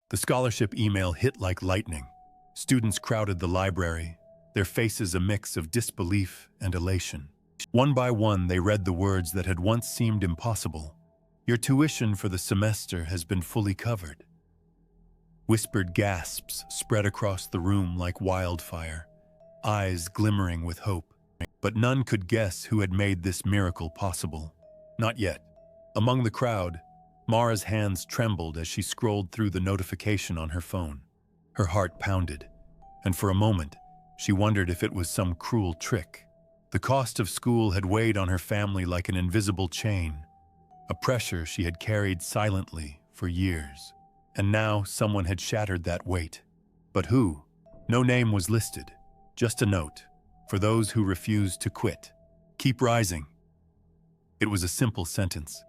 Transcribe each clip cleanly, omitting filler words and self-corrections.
The scholarship email hit like lightning. Students crowded the library, their faces a mix of disbelief and elation. One by one, they read the words that had once seemed impossible. "Your tuition for the semester has been fully covered." Whispered gasps spread across the room like wildfire, eyes glimmering with hope. But none could guess who had made this miracle possible. Not yet. Among the crowd, Mara's hands trembled as she scrolled through the notification on her phone. Her heart pounded, and for a moment, she wondered if it was some cruel trick. The cost of school had weighed on her family like an invisible chain, a pressure she had carried silently for years. And now someone had shattered that weight. But who? No name was listed, just a note. For those who refused to quit. Keep rising. It was a simple sentence,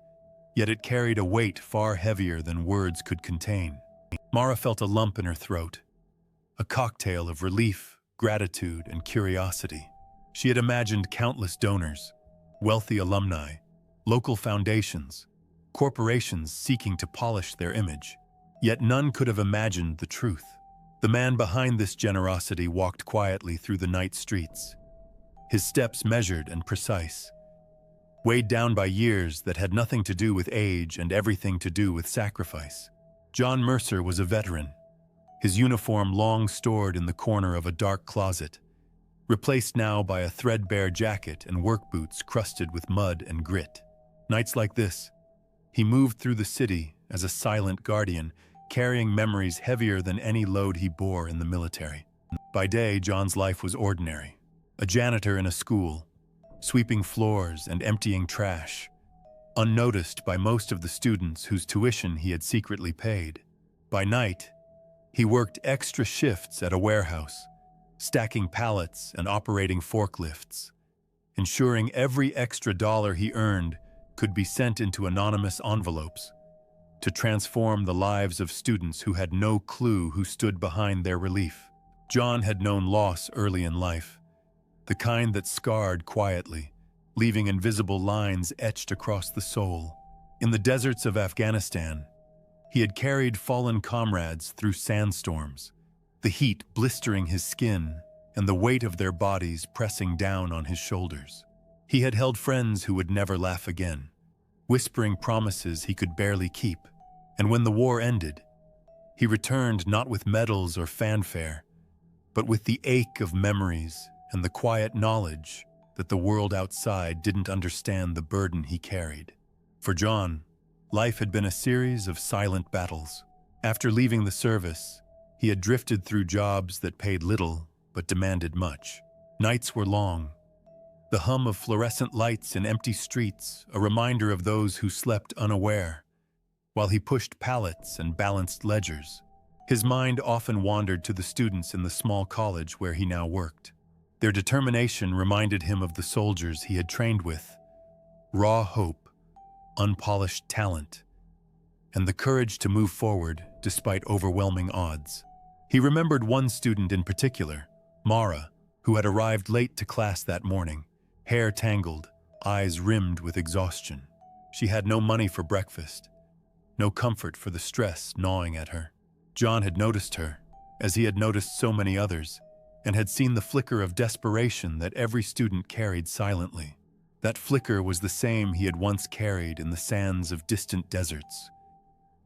yet it carried a weight far heavier than words could contain. Mara felt a lump in her throat, a cocktail of relief, gratitude, and curiosity. She had imagined countless donors, wealthy alumni, local foundations, corporations seeking to polish their image. Yet none could have imagined the truth. The man behind this generosity walked quietly through the night streets, his steps measured and precise, weighed down by years that had nothing to do with age and everything to do with sacrifice. John Mercer was a veteran, his uniform long stored in the corner of a dark closet, replaced now by a threadbare jacket and work boots crusted with mud and grit. Nights like this, he moved through the city as a silent guardian, carrying memories heavier than any load he bore in the military. By day, John's life was ordinary. A janitor in a school, sweeping floors and emptying trash, unnoticed by most of the students whose tuition he had secretly paid. By night, he worked extra shifts at a warehouse, stacking pallets and operating forklifts, ensuring every extra dollar he earned could be sent into anonymous envelopes to transform the lives of students who had no clue who stood behind their relief. John had known loss early in life, the kind that scarred quietly, leaving invisible lines etched across the soul. In the deserts of Afghanistan, he had carried fallen comrades through sandstorms, the heat blistering his skin and the weight of their bodies pressing down on his shoulders. He had held friends who would never laugh again, whispering promises he could barely keep. And when the war ended, he returned not with medals or fanfare, but with the ache of memories and the quiet knowledge that the world outside didn't understand the burden he carried. For John, life had been a series of silent battles. After leaving the service, he had drifted through jobs that paid little but demanded much. Nights were long, the hum of fluorescent lights in empty streets, a reminder of those who slept unaware, while he pushed pallets and balanced ledgers. His mind often wandered to the students in the small college where he now worked. Their determination reminded him of the soldiers he had trained with, raw hope, unpolished talent, and the courage to move forward despite overwhelming odds. He remembered one student in particular, Mara, who had arrived late to class that morning, hair tangled, eyes rimmed with exhaustion. She had no money for breakfast, no comfort for the stress gnawing at her. John had noticed her, as he had noticed so many others, and had seen the flicker of desperation that every student carried silently. That flicker was the same he had once carried in the sands of distant deserts,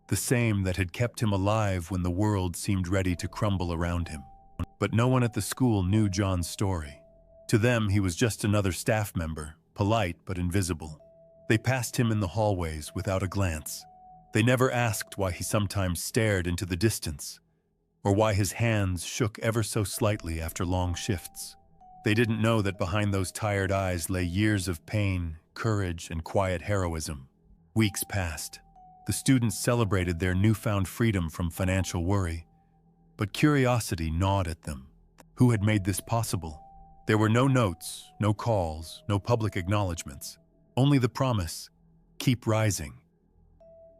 the same that had kept him alive when the world seemed ready to crumble around him. But no one at the school knew John's story. To them, he was just another staff member, polite but invisible. They passed him in the hallways without a glance. They never asked why he sometimes stared into the distance, or why his hands shook ever so slightly after long shifts. They didn't know that behind those tired eyes lay years of pain, courage, and quiet heroism. Weeks passed. The students celebrated their newfound freedom from financial worry, but curiosity gnawed at them. Who had made this possible? There were no notes, no calls, no public acknowledgments. Only the promise, keep rising.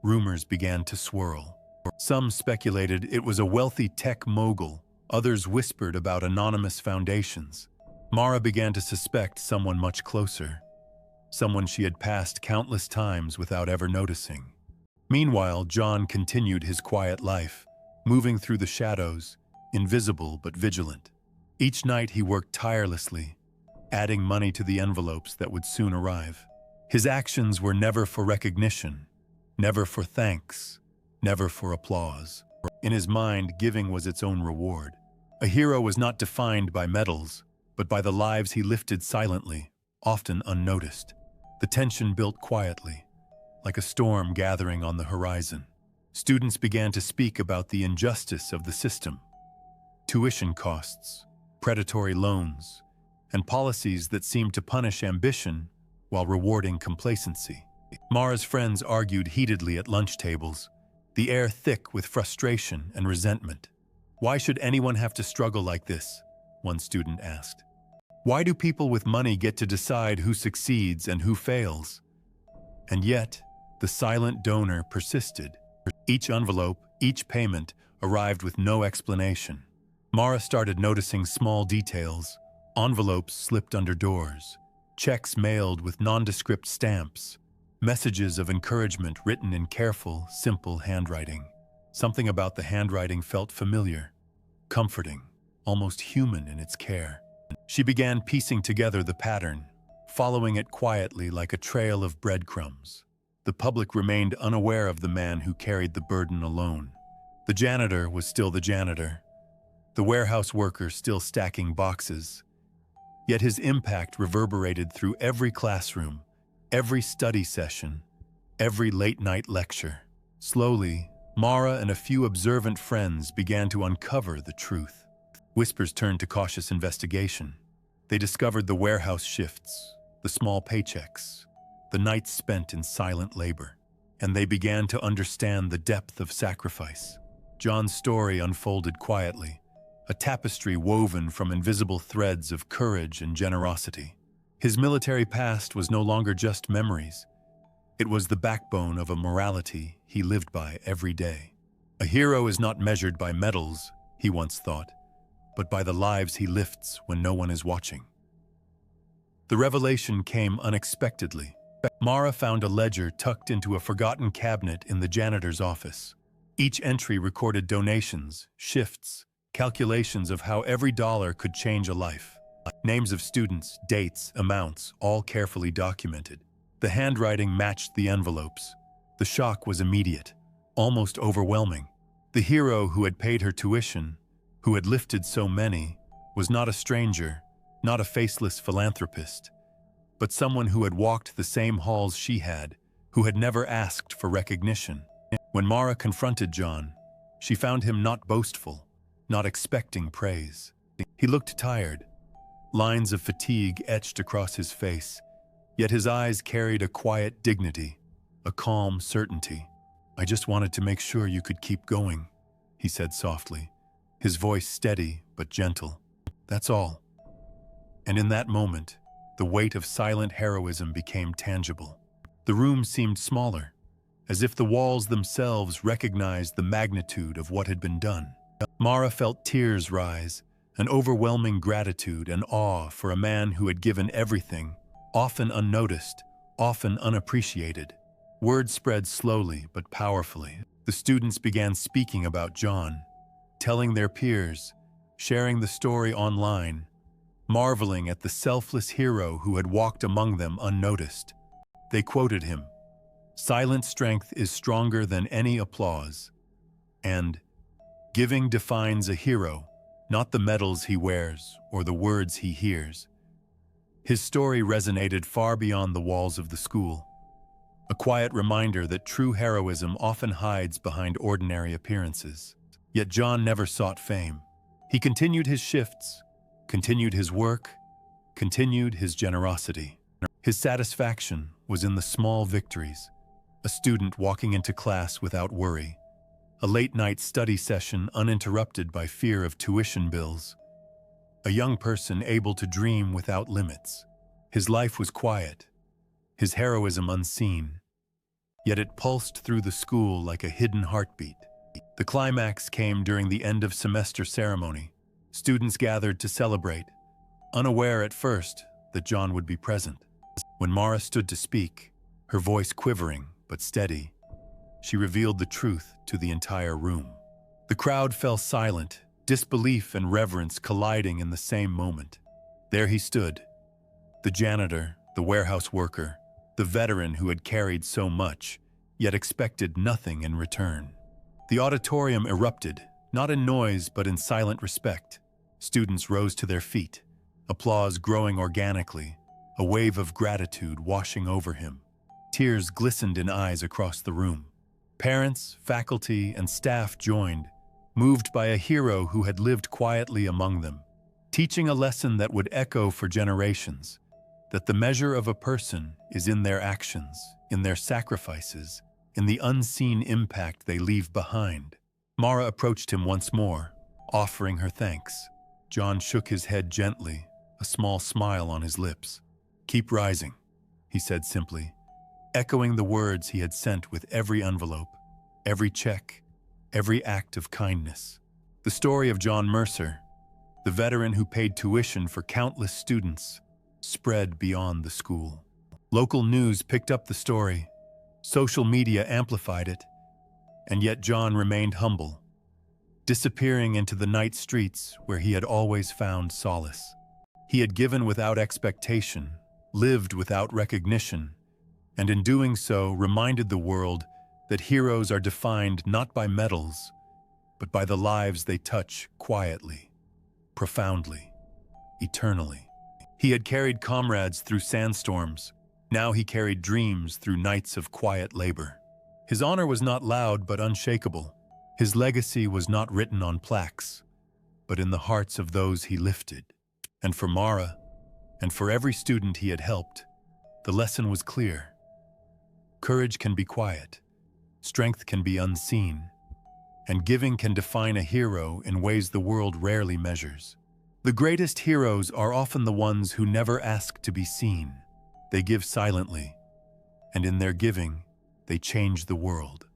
Rumors began to swirl. Some speculated it was a wealthy tech mogul. Others whispered about anonymous foundations. Mara began to suspect someone much closer, someone she had passed countless times without ever noticing. Meanwhile, John continued his quiet life, moving through the shadows, invisible but vigilant. Each night he worked tirelessly, adding money to the envelopes that would soon arrive. His actions were never for recognition, never for thanks, never for applause. In his mind, giving was its own reward. A hero was not defined by medals, but by the lives he lifted silently, often unnoticed. The tension built quietly, like a storm gathering on the horizon. Students began to speak about the injustice of the system. Tuition costs, predatory loans, and policies that seemed to punish ambition while rewarding complacency. Mara's friends argued heatedly at lunch tables, the air thick with frustration and resentment. "Why should anyone have to struggle like this?" one student asked. "Why do people with money get to decide who succeeds and who fails?" And yet, the silent donor persisted. Each envelope, each payment, arrived with no explanation. Mara started noticing small details: envelopes slipped under doors, checks mailed with nondescript stamps, messages of encouragement written in careful, simple handwriting. Something about the handwriting felt familiar, comforting, almost human in its care. She began piecing together the pattern, following it quietly like a trail of breadcrumbs. The public remained unaware of the man who carried the burden alone. The janitor was still the janitor, the warehouse worker still stacking boxes. Yet his impact reverberated through every classroom, every study session, every late-night lecture. Slowly, Mara and a few observant friends began to uncover the truth. Whispers turned to cautious investigation. They discovered the warehouse shifts, the small paychecks, the nights spent in silent labor, and they began to understand the depth of sacrifice. John's story unfolded quietly, a tapestry woven from invisible threads of courage and generosity. His military past was no longer just memories. It was the backbone of a morality he lived by every day. A hero is not measured by medals, he once thought, but by the lives he lifts when no one is watching. The revelation came unexpectedly. Mara found a ledger tucked into a forgotten cabinet in the janitor's office. Each entry recorded donations, shifts, calculations of how every dollar could change a life. Names of students, dates, amounts, all carefully documented. The handwriting matched the envelopes. The shock was immediate, almost overwhelming. The hero who had paid her tuition, who had lifted so many, was not a stranger, not a faceless philanthropist, but someone who had walked the same halls she had, who had never asked for recognition. When Mara confronted John, she found him not boastful, not expecting praise. He looked tired, lines of fatigue etched across his face, yet his eyes carried a quiet dignity, a calm certainty. "I just wanted to make sure you could keep going," he said softly, his voice steady but gentle. "That's all." And in that moment, the weight of silent heroism became tangible. The room seemed smaller, as if the walls themselves recognized the magnitude of what had been done. Mara felt tears rise, an overwhelming gratitude and awe for a man who had given everything, often unnoticed, often unappreciated. Word spread slowly but powerfully. The students began speaking about John, telling their peers, sharing the story online, marveling at the selfless hero who had walked among them unnoticed. They quoted him, "Silent strength is stronger than any applause," and "Giving defines a hero, not the medals he wears or the words he hears." His story resonated far beyond the walls of the school, a quiet reminder that true heroism often hides behind ordinary appearances. Yet John never sought fame. He continued his shifts, continued his work, continued his generosity. His satisfaction was in the small victories: a student walking into class without worry, a late-night study session uninterrupted by fear of tuition bills, a young person able to dream without limits. His life was quiet, his heroism unseen, yet it pulsed through the school like a hidden heartbeat. The climax came during the end-of-semester ceremony. Students gathered to celebrate, unaware at first that John would be present. When Mara stood to speak, her voice quivering but steady, she revealed the truth to the entire room. The crowd fell silent, disbelief and reverence colliding in the same moment. There he stood, the janitor, the warehouse worker, the veteran who had carried so much, yet expected nothing in return. The auditorium erupted, not in noise but in silent respect. Students rose to their feet, applause growing organically, a wave of gratitude washing over him. Tears glistened in eyes across the room. Parents, faculty, and staff joined, moved by a hero who had lived quietly among them, teaching a lesson that would echo for generations, that the measure of a person is in their actions, in their sacrifices, in the unseen impact they leave behind. Mara approached him once more, offering her thanks. John shook his head gently, a small smile on his lips. "Keep rising," he said simply, echoing the words he had sent with every envelope, every check, every act of kindness. The story of John Mercer, the veteran who paid tuition for countless students, spread beyond the school. Local news picked up the story. Social media amplified it. And yet John remained humble, disappearing into the night streets where he had always found solace. He had given without expectation, lived without recognition, and in doing so reminded the world that heroes are defined not by medals, but by the lives they touch quietly, profoundly, eternally. He had carried comrades through sandstorms. Now he carried dreams through nights of quiet labor. His honor was not loud but unshakable. His legacy was not written on plaques, but in the hearts of those he lifted. And for Mara, and for every student he had helped, the lesson was clear. Courage can be quiet, strength can be unseen, and giving can define a hero in ways the world rarely measures. The greatest heroes are often the ones who never ask to be seen. They give silently, and in their giving, they change the world.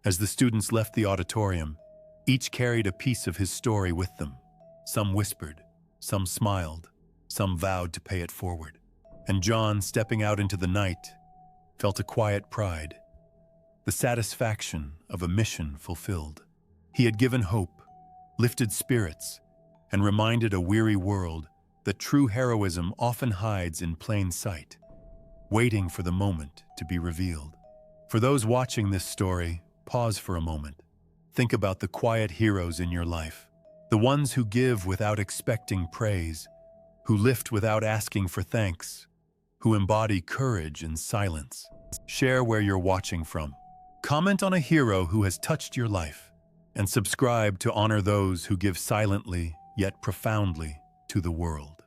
As the students left the auditorium, each carried a piece of his story with them. Some whispered, some smiled, some vowed to pay it forward. And John, stepping out into the night, felt a quiet pride, the satisfaction of a mission fulfilled. He had given hope, lifted spirits, and reminded a weary world that true heroism often hides in plain sight, waiting for the moment to be revealed. For those watching this story, pause for a moment. Think about the quiet heroes in your life, the ones who give without expecting praise, who lift without asking for thanks, who embody courage in silence. Share where you're watching from. Comment on a hero who has touched your life, and subscribe to honor those who give silently yet profoundly to the world.